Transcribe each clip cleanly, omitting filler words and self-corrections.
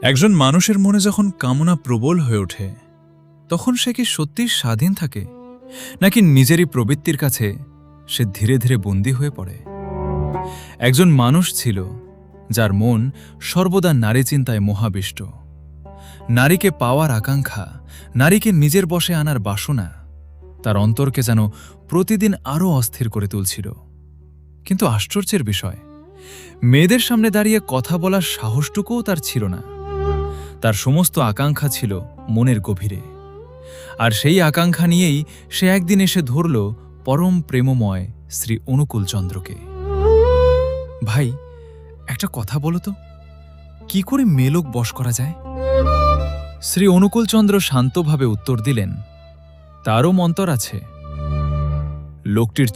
একজন মানুষের মনে যখন কামনা প্রবল হয়ে ওঠে তখন সে কি সত্যিই স্বাধীন থাকে নাকি নিজেরই প্রবৃত্তির কাছে সে ধীরে ধীরে বন্দী হয়ে পড়ে? একজন মানুষ ছিল যার মন সর্বদা নারী চিন্তায় মহাবিষ্ট। নারীকে পাওয়ার আকাঙ্ক্ষা, নারীকে নিজের বশে আনার বাসনা তার অন্তরকে যেন প্রতিদিন আরও অস্থির করে তুলছিল। কিন্তু আশ্চর্যের বিষয়, মেয়েদের সামনে দাঁড়িয়ে কথা বলার সাহসটুকুও তার ছিল না। তার সমস্ত আকাঙ্ক্ষা ছিল মনের গভীরে, আর সেই আকাঙ্ক্ষা নিয়েই সে একদিন এসে ধরল পরম প্রেমময় শ্রী অনুকূলচন্দ্রকে। ভাই, একটা কথা বলো তো, কি করে মেয়েলোক বশ করা যায়? শ্রী অনুকূলচন্দ্র শান্তভাবে উত্তর দিলেন, তারও মন্তর আছে। লোকটির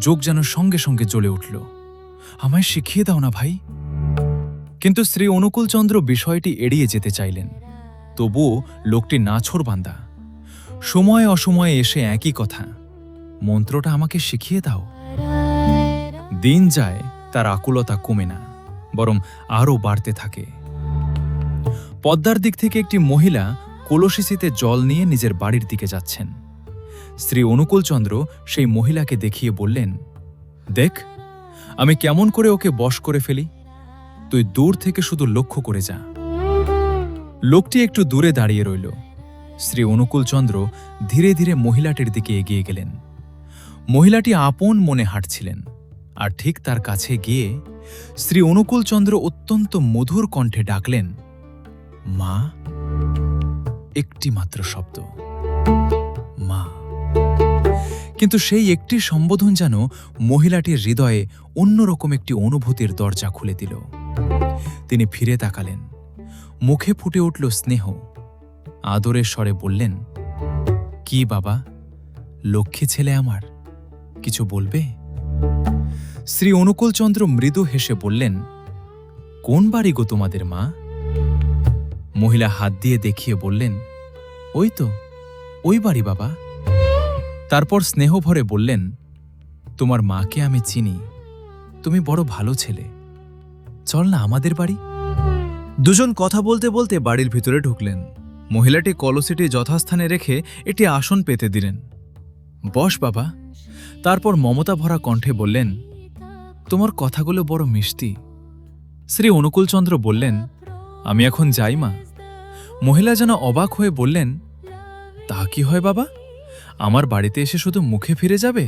চোখ যেন সঙ্গে সঙ্গে জ্বলে উঠল। আমায় শিখিয়ে দাও না ভাই। কিন্তু শ্রী অনুকূলচন্দ্র বিষয়টি এড়িয়ে যেতে চাইলেন। তবুও লোকটি নাছোড়বান্দা। সময়ে অসময়ে এসে একই কথা, মন্ত্রটা আমাকে শিখিয়ে দাও। দিন যায়, তার আকুলতা কমে না, বরং আরও বাড়তে থাকে। পদ্মার দিক থেকে একটি মহিলা কলসিতে জল নিয়ে নিজের বাড়ির দিকে যাচ্ছেন। শ্রী অনুকূলচন্দ্র সেই মহিলাকে দেখিয়ে বললেন, দেখ, আমি কেমন করে ওকে বশ করে ফেলি, তুই দূর থেকে শুধু লক্ষ্য করে যা। লোকটি একটু দূরে দাঁড়িয়ে রইল। শ্রী অনুকূলচন্দ্র ধীরে ধীরে মহিলাটির দিকে এগিয়ে গেলেন। মহিলাটি আপন মনে হাঁটছিলেন, আর ঠিক তার কাছে গিয়ে শ্রী অনুকূলচন্দ্র অত্যন্ত মধুর কণ্ঠে ডাকলেন, মা। একটি মাত্র শব্দ, মা। কিন্তু সেই একটি সম্বোধন যেন মহিলাটির হৃদয়ে অন্যরকম একটি অনুভূতির দরজা খুলে দিল। তিনি ফিরে তাকালেন, মুখে ফুটে উঠল স্নেহ। আদরের স্বরে বললেন, কি বাবা, লক্ষ্মী ছেলে আমার, কিছু বলবে? শ্রী অনুকূলচন্দ্র মৃদু হেসে বললেন, কোন বাড়ি গো তোমাদের মা? মহিলা হাত দিয়ে দেখিয়ে বললেন, ওই তো, ওই বাড়ি বাবা। তারপর স্নেহভরে বললেন, তোমার মাকে আমি চিনি, তুমি বড় ভালো ছেলে, চল না আমাদের বাড়ি। দুজন কথা বলতে বলতে বাড়ির ভিতরে ঢুকলেন। মহিলাটি কলসিটি যথাস্থানে রেখে একটি আসন পেতে দিলেন। বস বাবা। তারপর মমতা ভরা কণ্ঠে বললেন, তোমার কথাগুলো বড় মিষ্টি। শ্রী অনুকূলচন্দ্র বললেন, আমি এখন যাই মা। মহিলা যেন অবাক হয়ে বললেন, তা কি হয় বাবা, আমার বাড়িতে এসে শুধু মুখে ফিরে যাবে?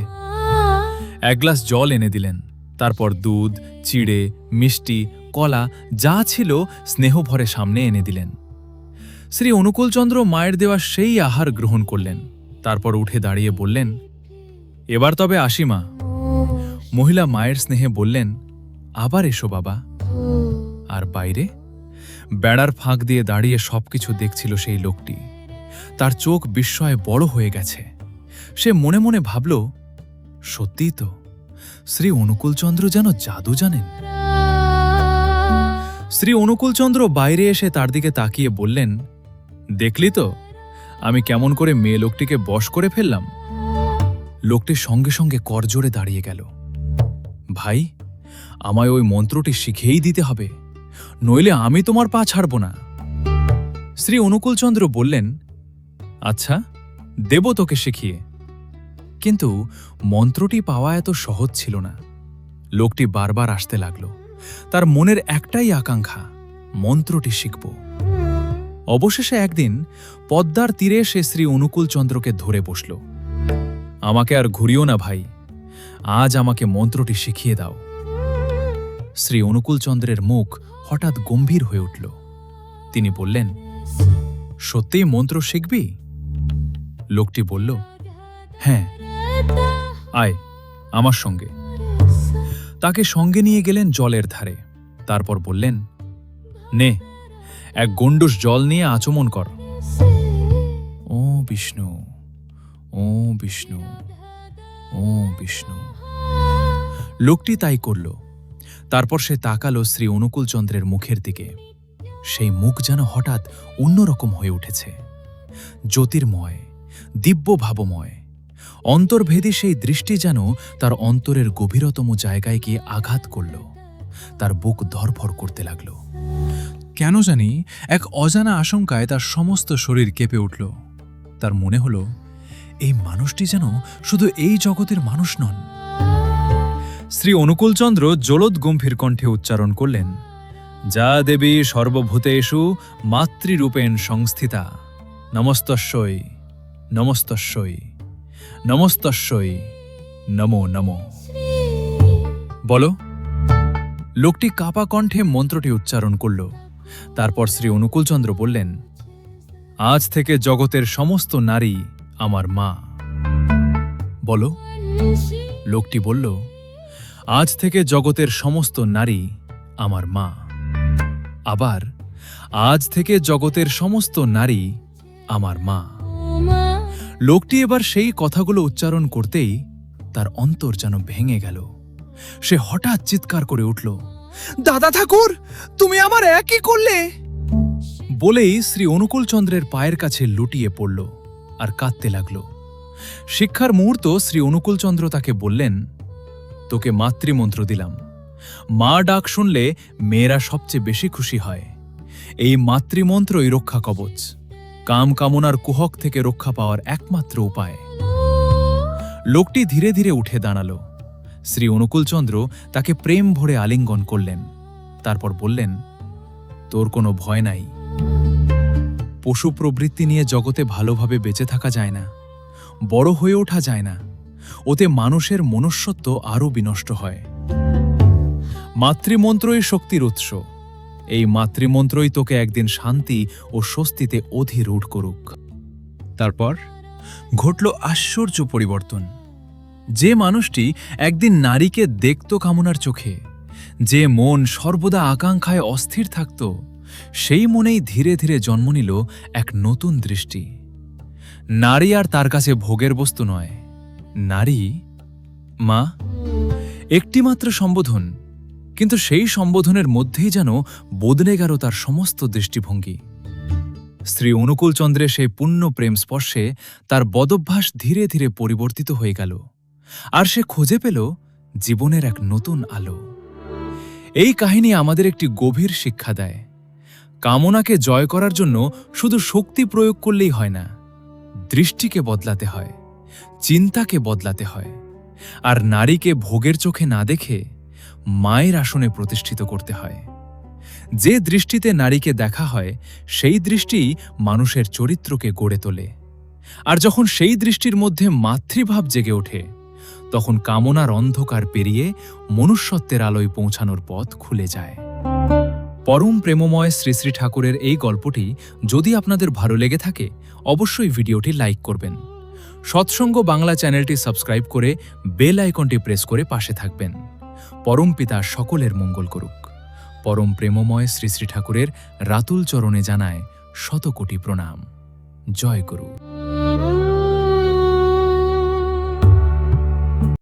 এক গ্লাস জল এনে দিলেন। তারপর দুধ, চিড়ে, মিষ্টি, কলা যা ছিল স্নেহভরে সামনে এনে দিলেন। শ্রী অনুকূলচন্দ্র মায়ের দেওয়া সেই আহার গ্রহণ করলেন। তারপর উঠে দাঁড়িয়ে বললেন, এবার তবে আসি মা। মহিলা মায়ের স্নেহে বললেন, আবার এসো বাবা। আর বাইরে বেড়ার ফাঁক দিয়ে দাঁড়িয়ে সবকিছু দেখছিল সেই লোকটি। তার চোখ বিস্ময়ে বড় হয়ে গেছে। সে মনে মনে ভাবল, সত্যিই তো, শ্রী অনুকূলচন্দ্র যেন জাদু জানেন। শ্রী অনুকূলচন্দ্র বাইরে এসে তার দিকে তাকিয়ে বললেন, দেখলি তো আমি কেমন করে মেয়ে লোকটিকে বশ করে ফেললাম? লোকটির সঙ্গে সঙ্গে করজোড়ে দাঁড়িয়ে গেল। ভাই, আমায় ওই মন্ত্রটি শিখিয়েই দিতে হবে, নইলে আমি তোমার পা ছাড়ব না। শ্রী অনুকূলচন্দ্র বললেন, আচ্ছা, দেব তোকে শিখিয়ে। কিন্তু মন্ত্রটি পাওয়া এত সহজ ছিল না। লোকটি বারবার আসতে লাগল। তার মনের একটাই আকাঙ্ক্ষা, মন্ত্রটি শিখব। অবশেষে একদিন পদ্মার তীরে সে শ্রী অনুকূলচন্দ্রকে ধরে বসল। আমাকে আর ঘুরিও না ভাই, আজ আমাকে মন্ত্রটি শিখিয়ে দাও। শ্রী অনুকূলচন্দ্রের মুখ হঠাৎ গম্ভীর হয়ে উঠল। তিনি বললেন, সত্যিই মন্ত্র শিখবি? লোকটি বলল, হ্যাঁ, আয় আমার সঙ্গে। তাকে সঙ্গে নিয়ে গেলেন জলের ধারে। তারপর বললেন, নে, এক গণ্ডূষ জল নিয়ে আচমন কর। ও বিষ্ণু, ও বিষ্ণু, ও বিষ্ণু। লোকটি তাই করল। তারপর সে তাকালো শ্রী অনুকূলচন্দ্রের মুখের দিকে। সেই মুখ যেন হঠাৎ অন্যরকম হয়ে উঠেছে, জ্যোতির্ময়, দিব্য ভাবময়। অন্তর্ভেদী সেই দৃষ্টি যেন তার অন্তরের গভীরতম জায়গায় গিয়ে আঘাত করল। তার বুক ধরফর করতে লাগল। কেন জানি এক অজানা আশঙ্কায় তার সমস্ত শরীর কেঁপে উঠল। তার মনে হলো এই মানুষটি যেন শুধু এই জগতের মানুষ নন। শ্রী অনুকূলচন্দ্র জলদ গম্ভীর কণ্ঠে উচ্চারণ করলেন, যা দেবী সর্বভূতেষু মাতৃরূপেণ সংস্থিতা, নমস্তস্যৈ নমস্তস্যৈ নমস্তস্যৈ নমো নমো। বলো। লোকটি কাপা কণ্ঠে মন্ত্রটি উচ্চারণ করল। তারপর শ্রী অনুকূলচন্দ্র বললেন, আজ থেকে জগতের সমস্ত নারী আমার মা। বলো। লোকটি বলল, আজ থেকে জগতের সমস্ত নারী আমার মা। আবার, আজ থেকে জগতের সমস্ত নারী আমার মা। লোকটি এবার সেই কথাগুলো উচ্চারণ করতেই তার অন্তর যেন ভেঙে গেল। সে হঠাৎ চিৎকার করে উঠল, দাদা ঠাকুর, তুমি আমার একই করলে। বলেই শ্রী অনুকূলচন্দ্রের পায়ের কাছে লুটিয়ে পড়ল আর কাঁদতে লাগল। শিক্ষার মুহূর্ত শ্রী অনুকূলচন্দ্র তাকে বললেন, তোকে মাতৃমন্ত্র দিলাম। মা ডাক শুনলে মেয়েরা সবচেয়ে বেশি খুশি হয়। এই মাতৃমন্ত্রই রক্ষা কবচ, কাম কামনার কুহক থেকে রক্ষা পাওয়ার একমাত্র উপায়। লোকটি ধীরে ধীরে উঠে দাঁড়াল। শ্রী অনুকূলচন্দ্র তাকে প্রেম ভরে আলিঙ্গন করলেন। তারপর বললেন, তোর কোনো ভয় নাই। পশু প্রবৃত্তি নিয়ে জগতে ভালোভাবে বেঁচে থাকা যায় না, বড় হয়ে ওঠা যায় না। ওতে মানুষের মনুষ্যত্ব আরও বিনষ্ট হয়। মাতৃমন্ত্রই শক্তির উৎস। এই মাতৃমন্ত্রই তোকে একদিন শান্তি ও স্বস্তিতে অধিরূঢ় করুক। তারপর ঘটল আশ্চর্য পরিবর্তন। যে মানুষটি একদিন নারীকে দেখত কামনার চোখে, যে মন সর্বদা আকাঙ্ক্ষায় অস্থির থাকত, সেই মনেই ধীরে ধীরে জন্ম নিল এক নতুন দৃষ্টি। নারী আর তার কাছে ভোগের বস্তু নয়, নারী মা। একটিমাত্র সম্বোধন, কিন্তু সেই সম্বোধনের মধ্যেই যেন বদলে গেল তার সমস্ত দৃষ্টিভঙ্গি। শ্রী অনুকূলচন্দ্রের সেই পূর্ণ প্রেম স্পর্শে তার বদভ্যাস ধীরে ধীরে পরিবর্তিত হয়ে গেল, আর সে খুঁজে পেল জীবনের এক নতুন আলো। এই কাহিনী আমাদের একটি গভীর শিক্ষা দেয়। কামনাকে জয় করার জন্য শুধু শক্তি প্রয়োগ করলেই হয় না, দৃষ্টিকে বদলাতে হয়, চিন্তাকে বদলাতে হয়, আর নারীকে ভোগের চোখে না দেখে মায়ের আসনে প্রতিষ্ঠিত করতে হয়। যে দৃষ্টিতে নারীকে দেখা হয়, সেই দৃষ্টিই মানুষের চরিত্রকে গড়ে তোলে। আর যখন সেই দৃষ্টির মধ্যে মাতৃভাব জেগে ওঠে, তখন কামনার অন্ধকার পেরিয়ে মনুষ্যত্বের আলোয় পৌঁছানোর পথ খুলে যায়। পরম প্রেমময় শ্রী শ্রী ঠাকুরের এই গল্পটি যদি আপনাদের ভালো লেগে থাকে, অবশ্যই ভিডিওটি লাইক করবেন। সৎসঙ্গ বাংলা চ্যানেলটি সাবস্ক্রাইব করে বেল আইকনটি প্রেস করে পাশে থাকবেন। পরম পিতা সকলের মঙ্গল করুক। পরম প্রেমময় শ্রী শ্রী ঠাকুরের রাতুল চরণে জানায় শতকোটি প্রণাম। জয় গুরু।